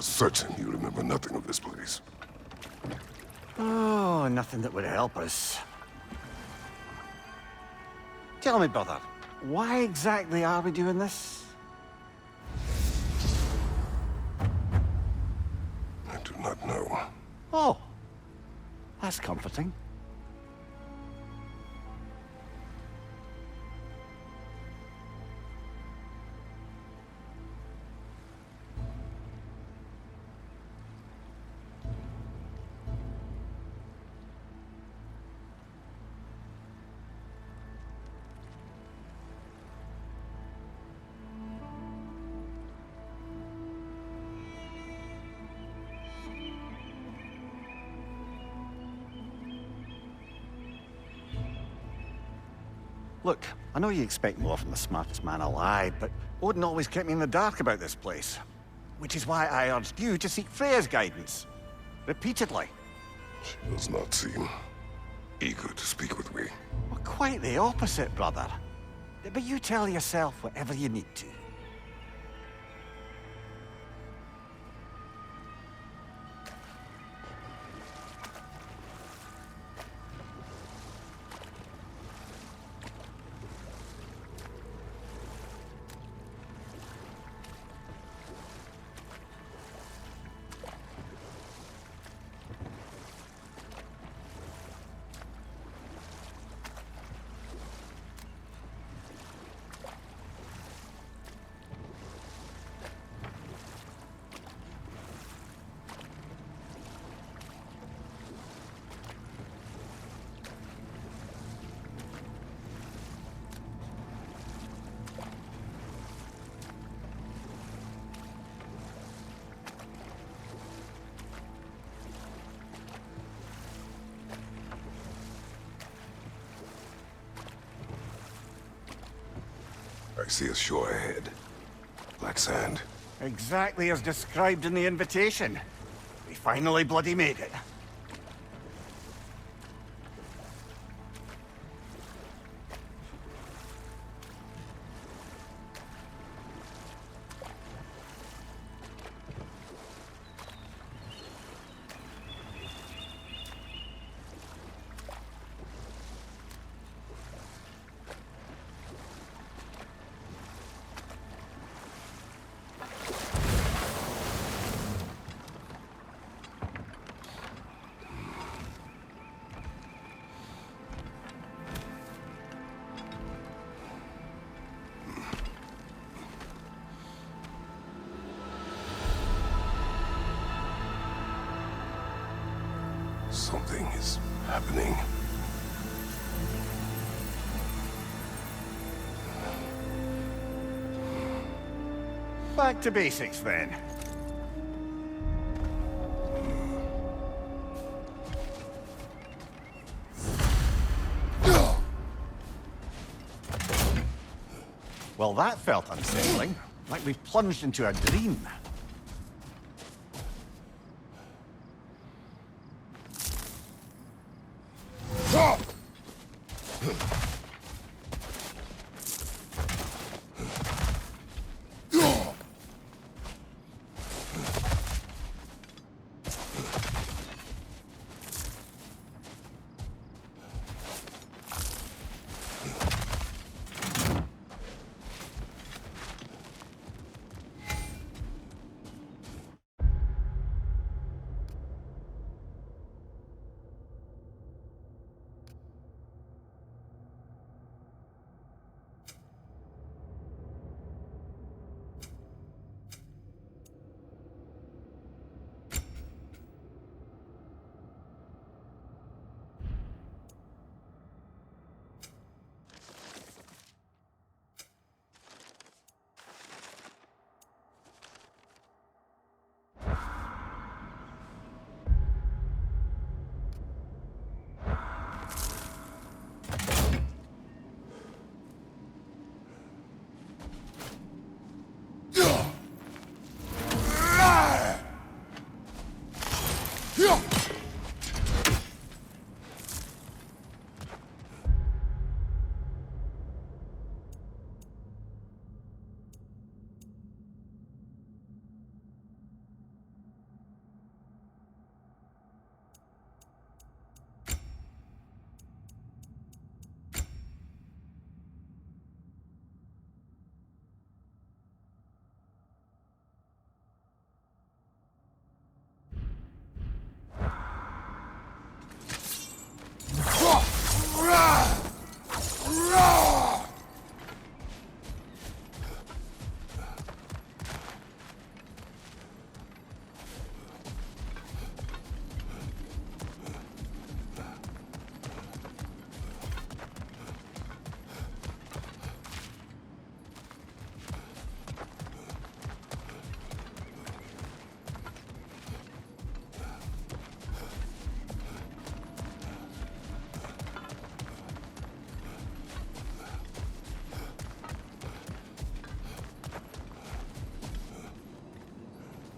certain you remember nothing of this place. Oh, nothing that would help us. Tell me, brother, why exactly are we doing this? I do not know. Oh, that's comforting. Look, I know you expect more from the smartest man alive, but Odin always kept me in the dark about this place. Which is why I urged you to seek Freya's guidance. Repeatedly. She does not seem eager to speak with me. Well, quite the opposite, brother. But you tell yourself whatever you need to. I see a shore ahead. Black sand. Exactly as described in the invitation. We finally bloody made it. Something is happening. Back to basics, then. Well, that felt unsettling. Like we've plunged into a dream.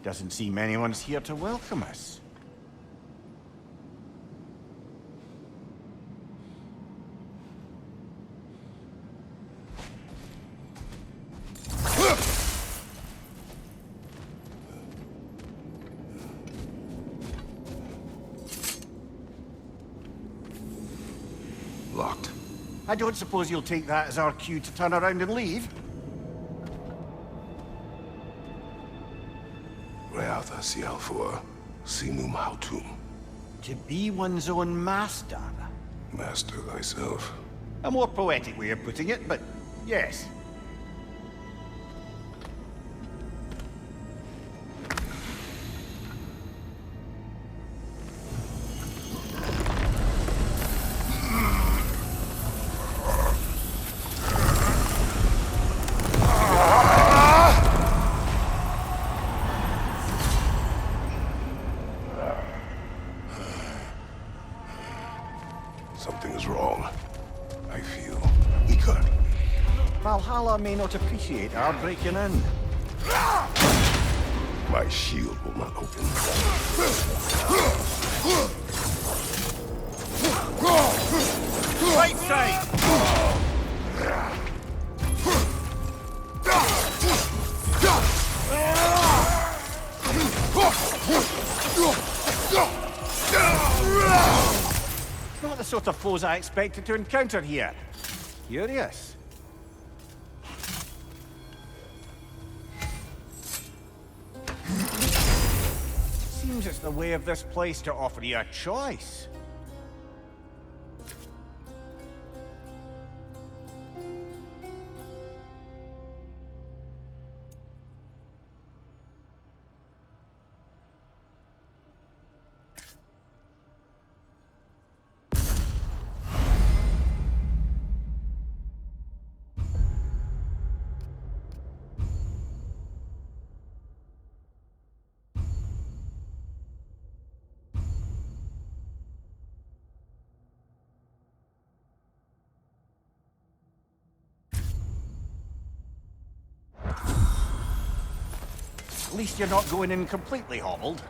Doesn't seem anyone's here to welcome us. Locked. I don't suppose you'll take that as our cue to turn around and leave? Reatha Sialfor, Sinum Hautum. To be one's own master. Master thyself. A more poetic way of putting it, but yes. Something is wrong. I feel eager. Valhalla may not appreciate our breaking in. My shield will not open. Right side! Not the sort of foes I expected to encounter here. Curious. Seems it's the way of this place to offer you a choice. At least you're not going in completely hobbled.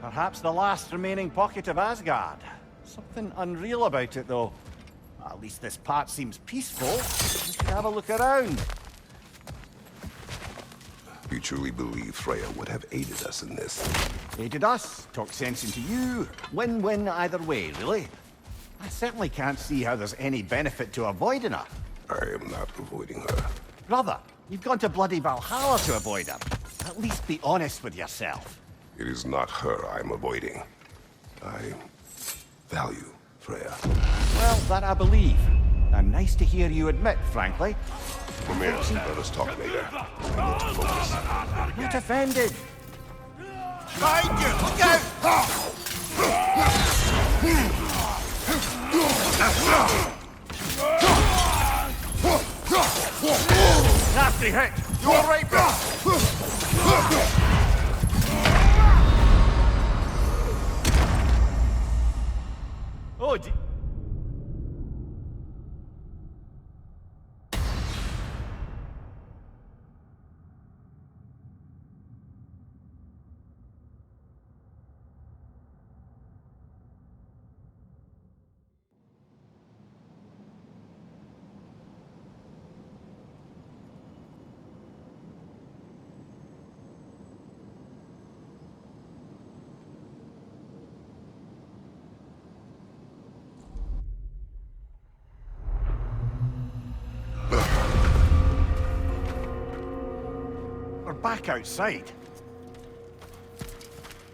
Perhaps the last remaining pocket of Asgard. Something unreal about it, though. At least this part seems peaceful. Just have a look around. You truly believe Freya would have aided us in this? Aided us, talked sense into you. Win-win either way, really. I certainly can't see how there's any benefit to avoiding her. I am not avoiding her. Brother, you've gone to bloody Valhalla to avoid her. At least be honest with yourself. It is not her I'm avoiding. I value Freya. Well, that I believe. And nice to hear you admit, frankly. Mimir, let us talk later. I need to focus. Not offended. Behind you! Look out! Nasty hit! You all right, bro? Oh, we're back outside.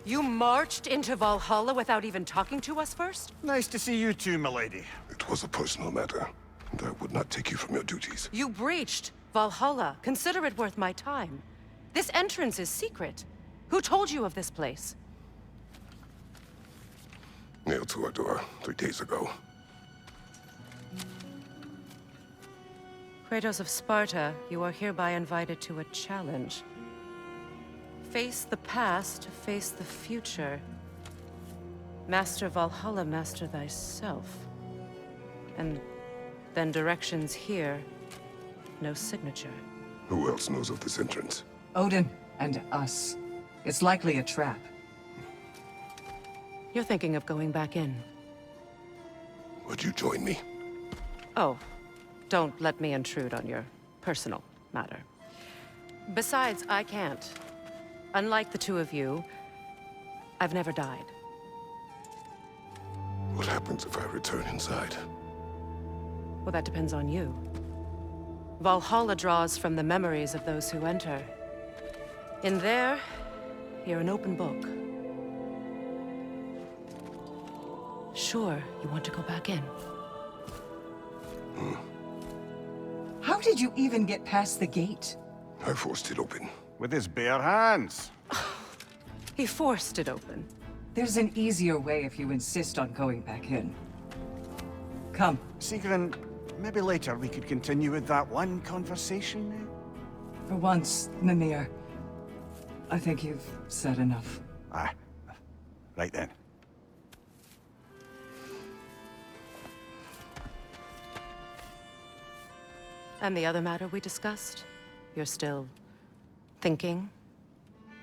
You marched into Valhalla without even talking to us first? Nice to see you too, milady. It was a personal matter, and I would not take you from your duties. You breached Valhalla. Consider it worth my time. This entrance is secret. Who told you of this place? Nailed to our door 3 days ago. Kratos of Sparta, you are hereby invited to a challenge. Face the past, face the future. Master Valhalla, master thyself. And then directions here, no signature. Who else knows of this entrance? Odin and us. It's likely a trap. You're thinking of going back in. Would you join me? Oh, don't let me intrude on your personal matter. Besides, I can't. Unlike the two of you, I've never died. What happens if I return inside? Well, that depends on you. Valhalla draws from the memories of those who enter. In there, you're an open book. Sure, you want to go back in. How did you even get past the gate? I forced it open. With his bare hands. He forced it open. There's an easier way if you insist on going back in. Come. Sigrun, maybe later we could continue with that one conversation. For once, Mimir. I think you've said enough. Aye. Right then. And the other matter we discussed? You're still thinking,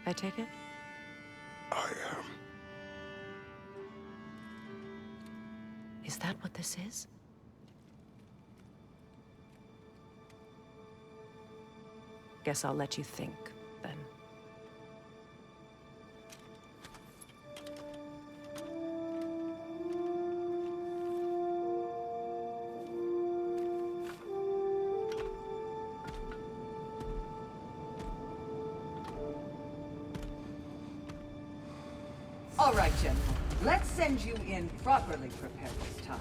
I take it? I am. Is that what this is? Guess I'll let you think, then. All right, General. Let's send you in properly prepared this time.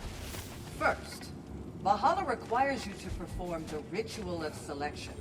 First, Valhalla requires you to perform the ritual of selection.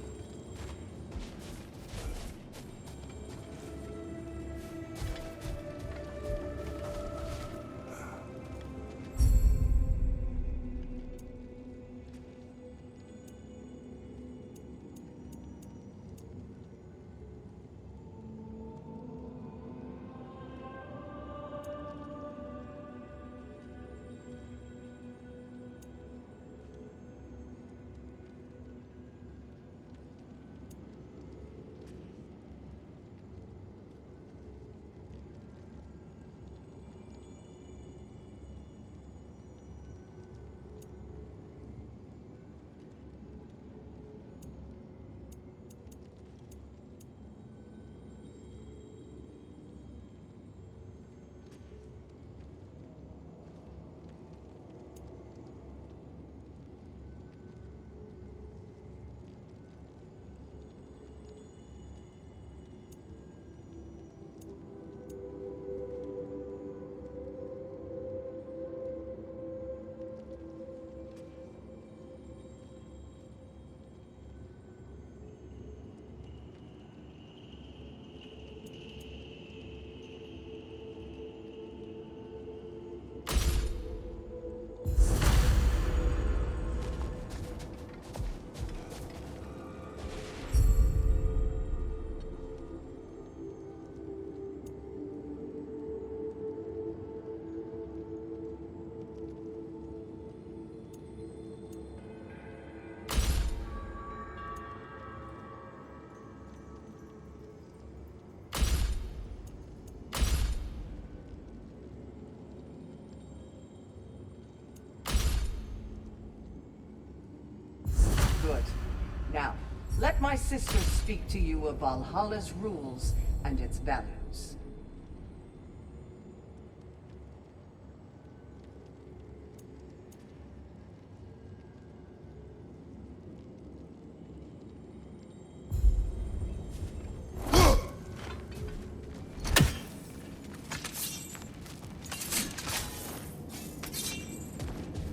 Now, let my sister speak to you of Valhalla's rules and its values.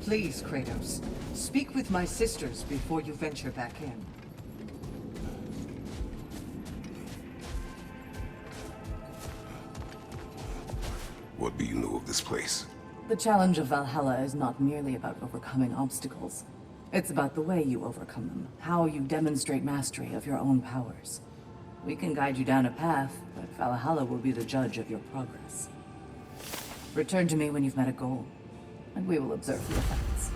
Please, Kratos, speak with my sisters before you venture back in. What do you know of this place? The challenge of Valhalla is not merely about overcoming obstacles. It's about the way you overcome them, how you demonstrate mastery of your own powers. We can guide you down a path, but Valhalla will be the judge of your progress. Return to me when you've met a goal, and we will observe the effects.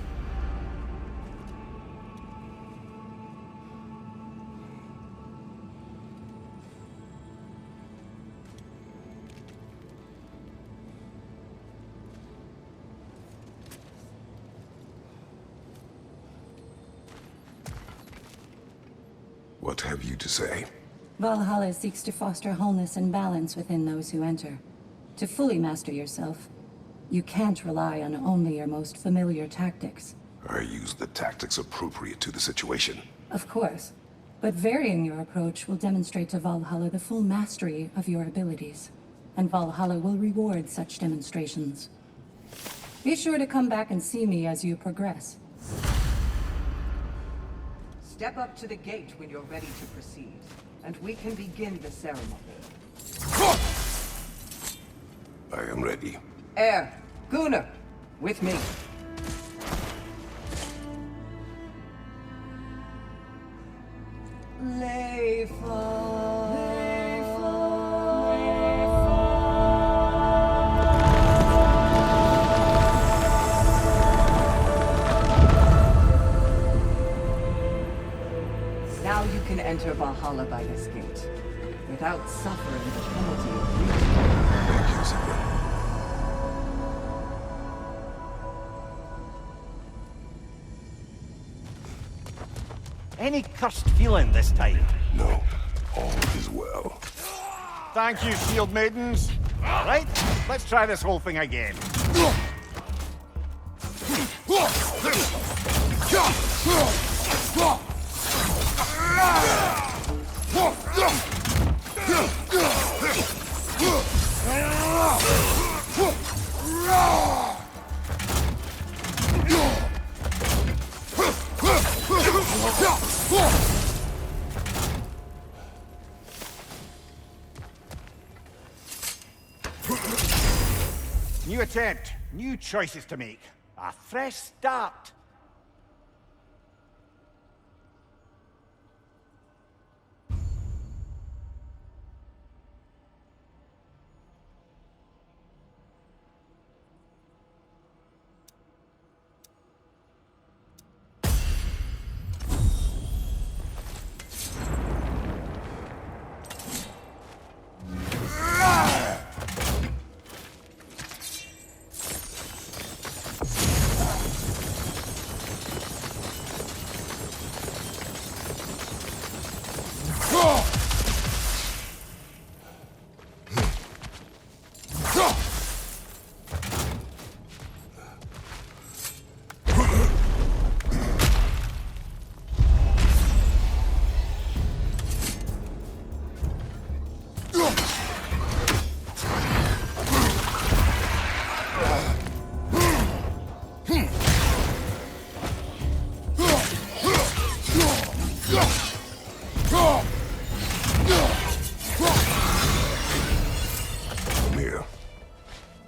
What have you to say? Valhalla seeks to foster wholeness and balance within those who enter. To fully master yourself, you can't rely on only your most familiar tactics. I use the tactics appropriate to the situation. Of course, but varying your approach will demonstrate to Valhalla the full mastery of your abilities, and Valhalla will reward such demonstrations. Be sure to come back and see me as you progress. Step up to the gate when you're ready to proceed, and we can begin the ceremony. I am ready. Air, Gunnar, with me. Now you can enter Valhalla by this gate, without suffering the penalty of leaving. Thank you, Sigurd. Any cursed feeling this time? No, all is well. Thank you, shield maidens. All right, let's try this whole thing again. New attempt, new choices to make. A fresh start.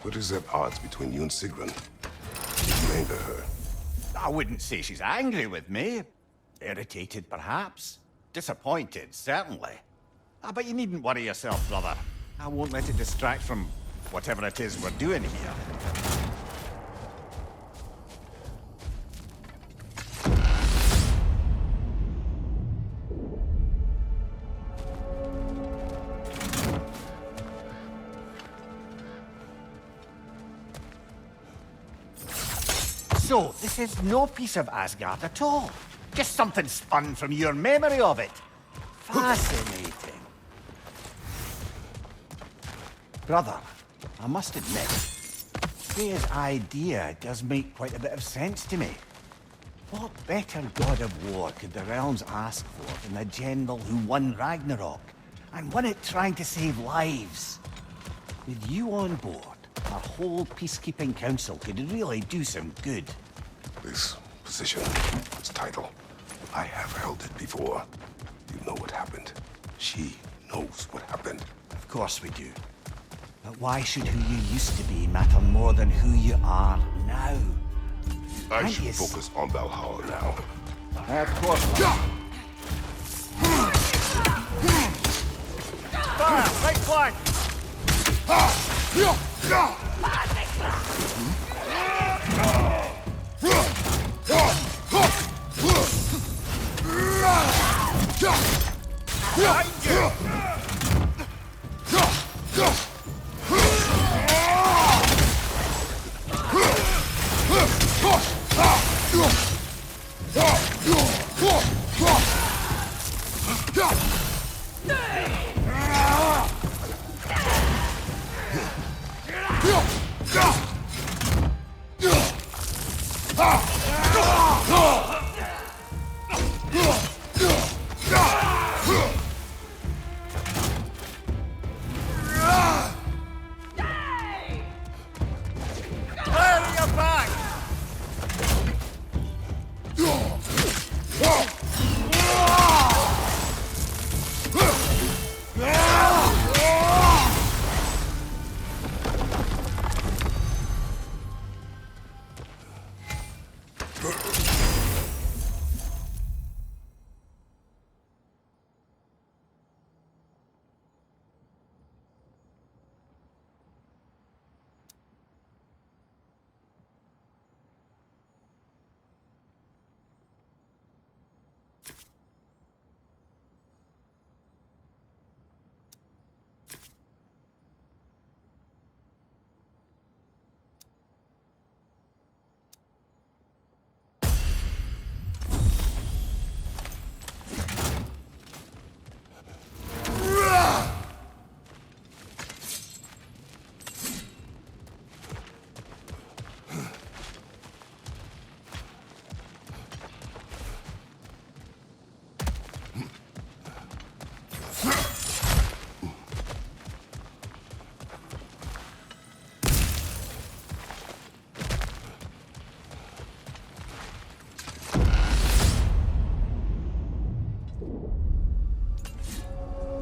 What is at odds between you and Sigrun? Did you anger her? I wouldn't say she's angry with me. Irritated, perhaps. Disappointed, certainly. But you needn't worry yourself, brother. I won't let it distract from whatever it is we're doing here. So, this is no piece of Asgard at all. Just something spun from your memory of it. Fascinating. Brother, I must admit, Freya's idea does make quite a bit of sense to me. What better god of war could the realms ask for than a general who won Ragnarok, and won it trying to save lives? With you on board, our whole peacekeeping council could really do some good. This position, its title, I have held it before. You know what happened. She knows what happened. Of course we do. But why should who you used to be matter more than who you are now? I should focus on Valhalla now. Of course. Fire! Right flank!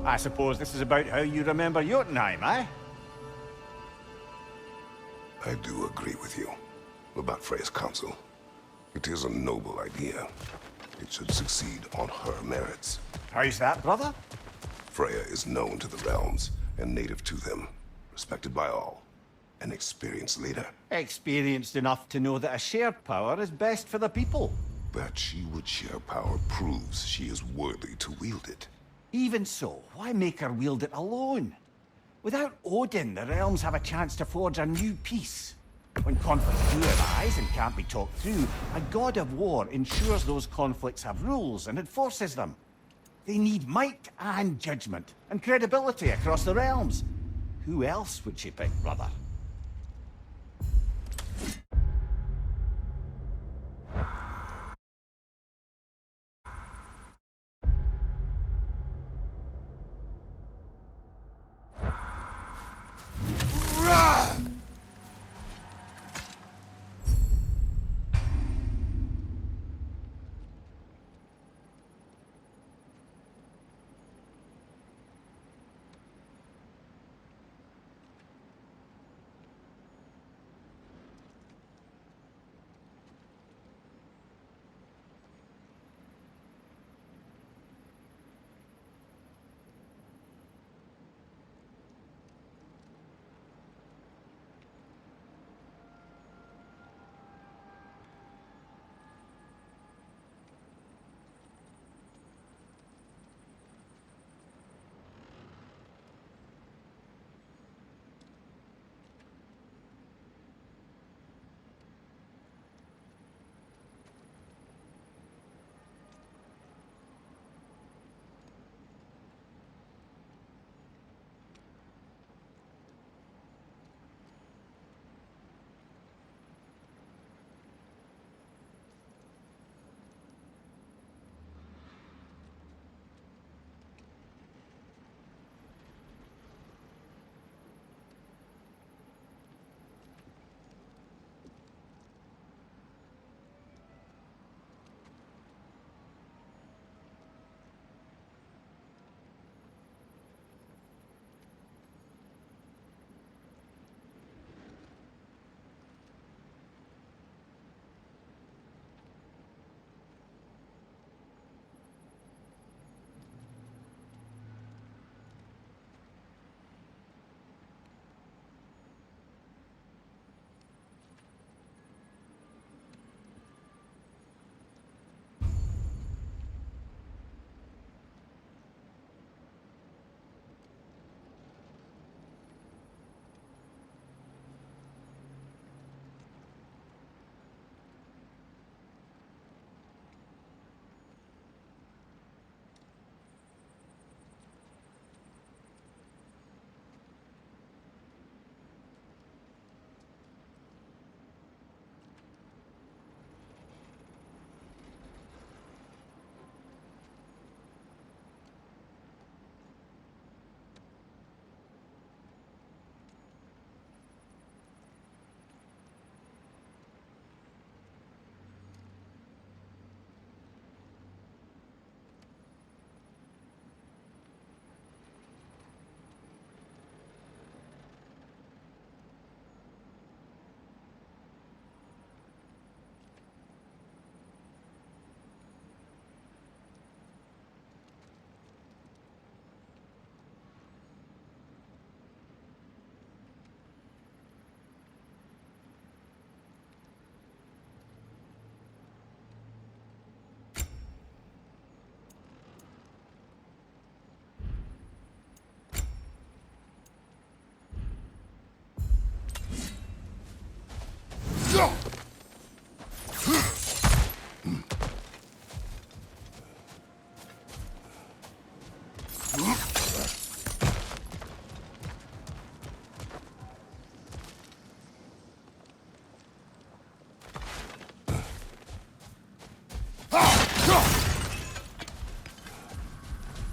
I suppose this is about how you remember Jotunheim, eh? I do agree with you about Freya's council. It is a noble idea. It should succeed on her merits. How's that, brother? Freya is known to the realms and native to them, respected by all. An experienced leader. Experienced enough to know that a shared power is best for the people. That she would share power proves she is worthy to wield it. Even so, why make her wield it alone? Without Odin, the realms have a chance to forge a new peace. When conflicts do arise and can't be talked through, a god of war ensures those conflicts have rules and enforces them. They need might and judgment, and credibility across the realms. Who else would she pick, brother?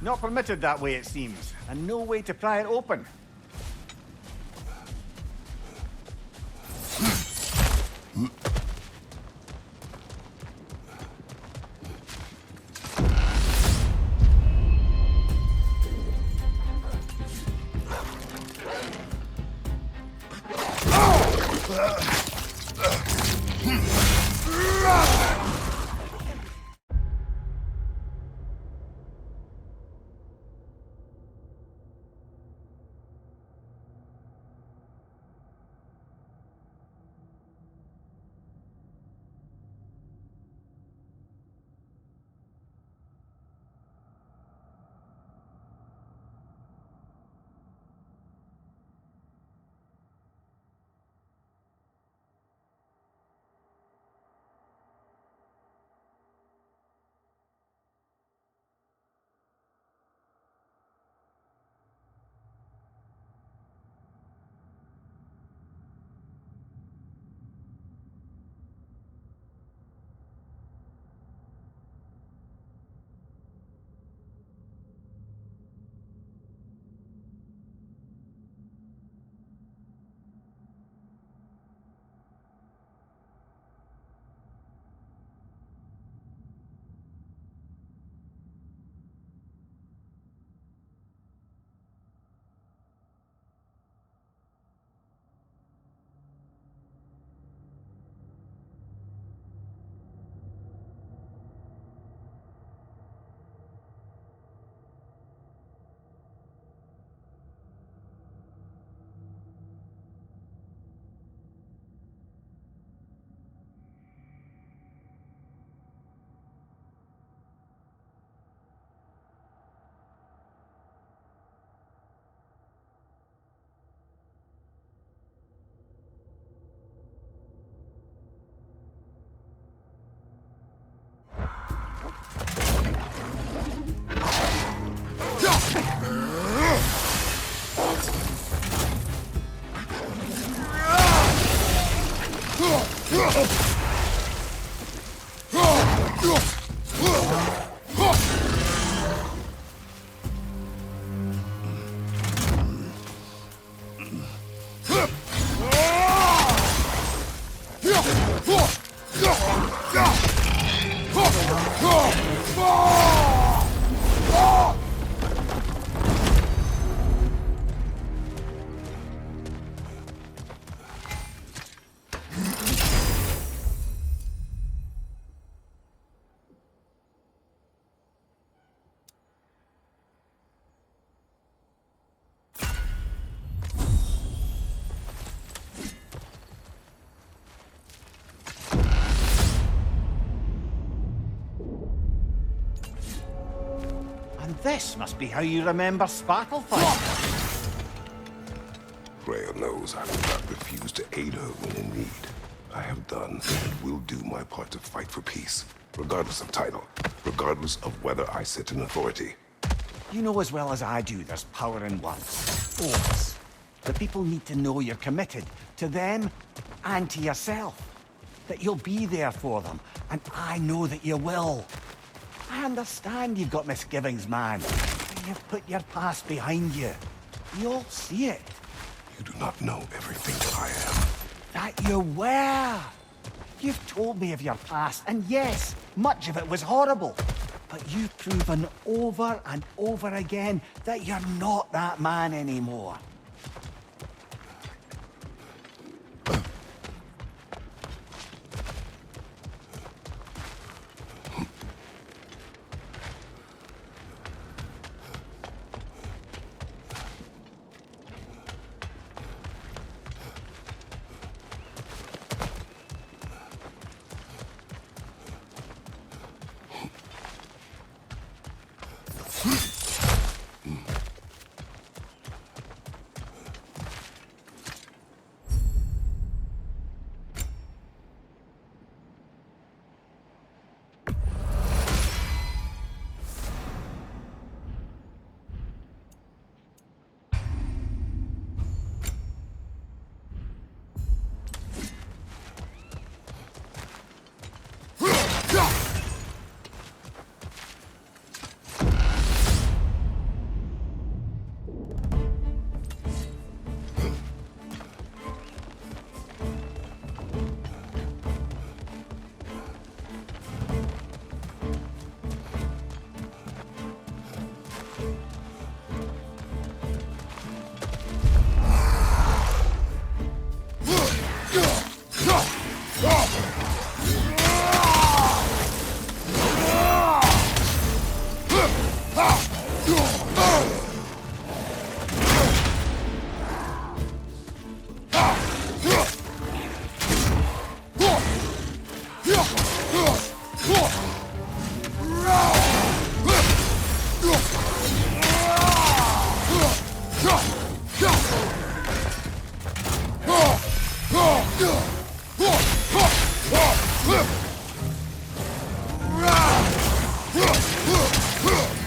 Not permitted that way, it seems, and no way to pry it open. This must be how you remember Sparklefight. Freya knows I will not refuse to aid her when in need. I have done and will do my part to fight for peace, regardless of title, regardless of whether I sit in authority. You know as well as I do there's power in words. Oaths. The people need to know you're committed to them and to yourself. That you'll be there for them, and I know that you will. I understand you've got misgivings, man. You've put your past behind you. We all see it. You do not know everything I am. That you were. You've told me of your past, and yes, much of it was horrible. But you've proven over and over again that you're not that man anymore.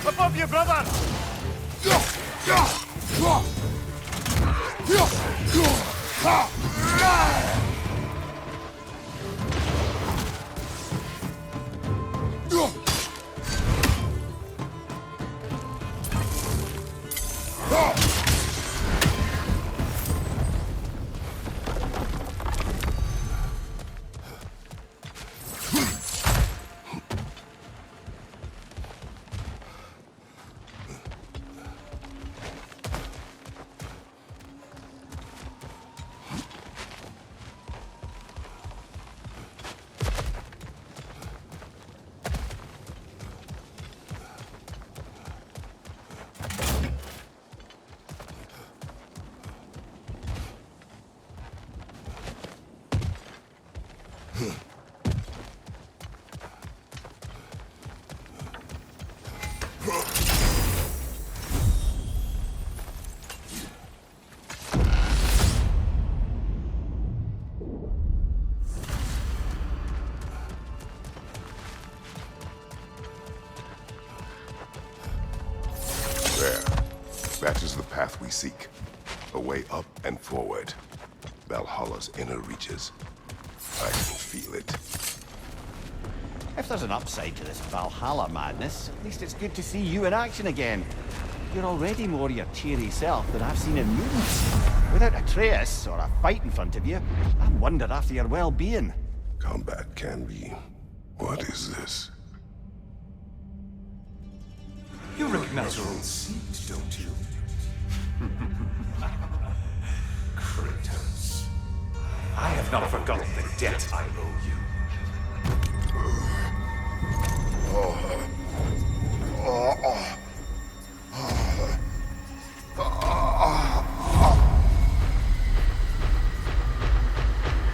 Above you, brother! There. That is the path we seek. A way up and forward. Valhalla's inner reaches. I can feel it. If there's an upside to this Valhalla madness, at least it's good to see you in action again. You're already more your cheery self than I've seen in movies. Without Atreus, or a fight in front of you, I wonder after your well-being. Combat can be... What is this? You recognize your old seat, don't you? Kratos. I have not forgotten the debt I owe you.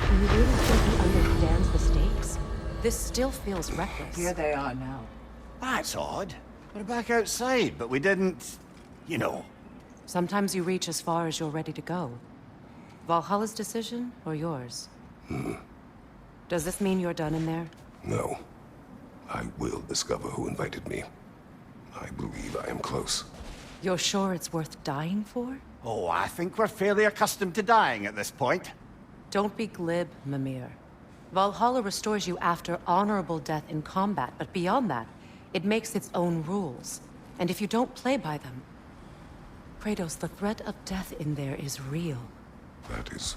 Do you really think he understands the stakes? This still feels reckless. Here they are now. That's odd. We're back outside, but we didn't... you know. Sometimes you reach as far as you're ready to go. Valhalla's decision, or yours? Does this mean you're done in there? No. I will discover who invited me. I believe I am close. You're sure it's worth dying for? Oh, I think we're fairly accustomed to dying at this point. Don't be glib, Mimir. Valhalla restores you after honorable death in combat, but beyond that, it makes its own rules. And if you don't play by them... Kratos, the threat of death in there is real. That is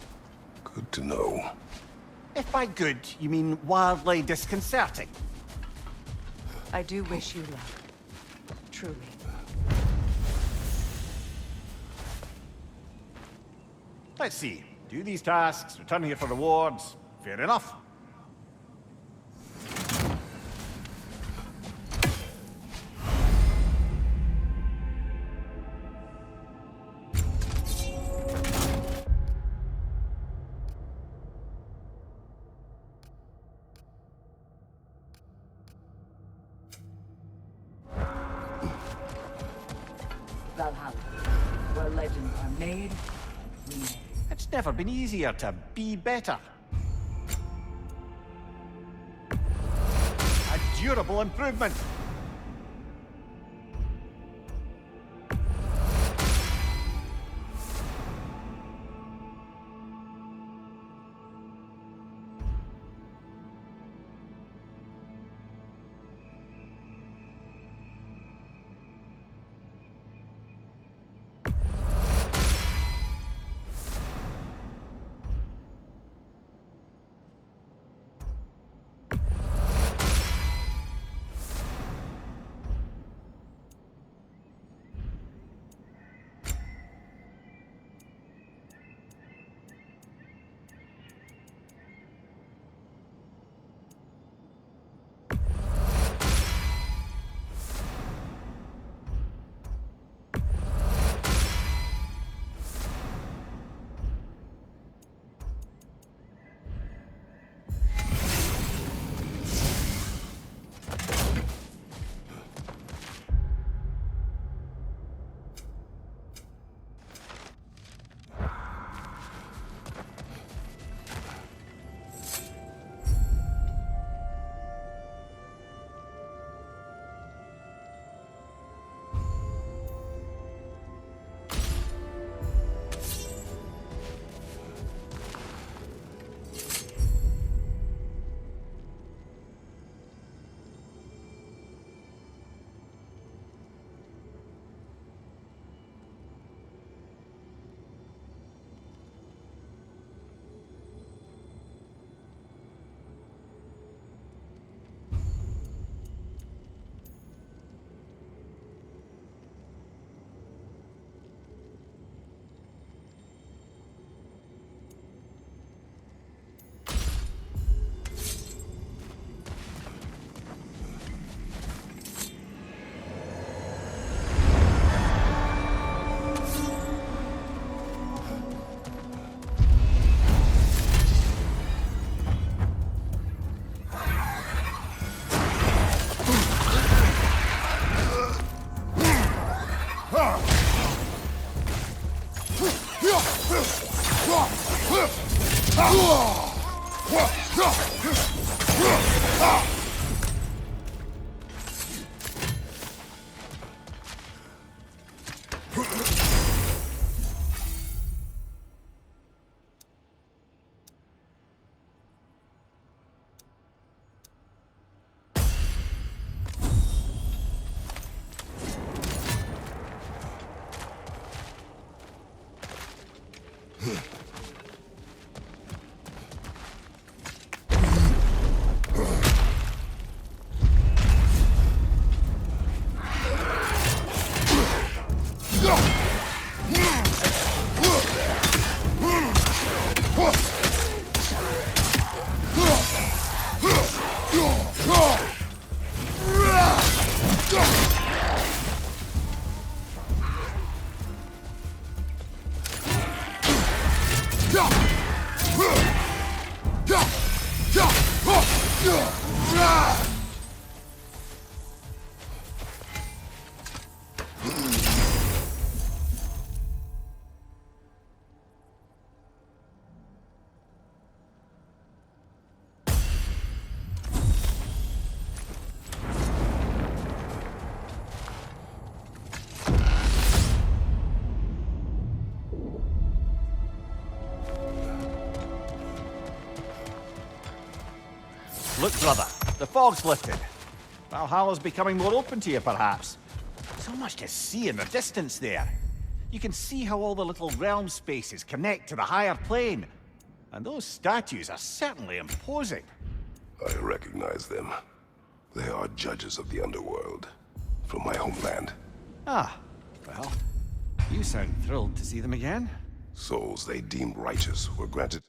good to know. If by good, you mean wildly disconcerting. I do wish you luck. Truly. Let's see. Do these tasks, return here for rewards. Fair enough. Valhalla, where legends are made, remade. It's never been easier to be better. A durable improvement. Look, brother, the fog's lifted. Valhalla's becoming more open to you, perhaps. So much to see in the distance there. You can see how all the little realm spaces connect to the higher plane. And those statues are certainly imposing. I recognize them. They are judges of the underworld, from my homeland. Ah, well, you sound thrilled to see them again. Souls they deemed righteous were granted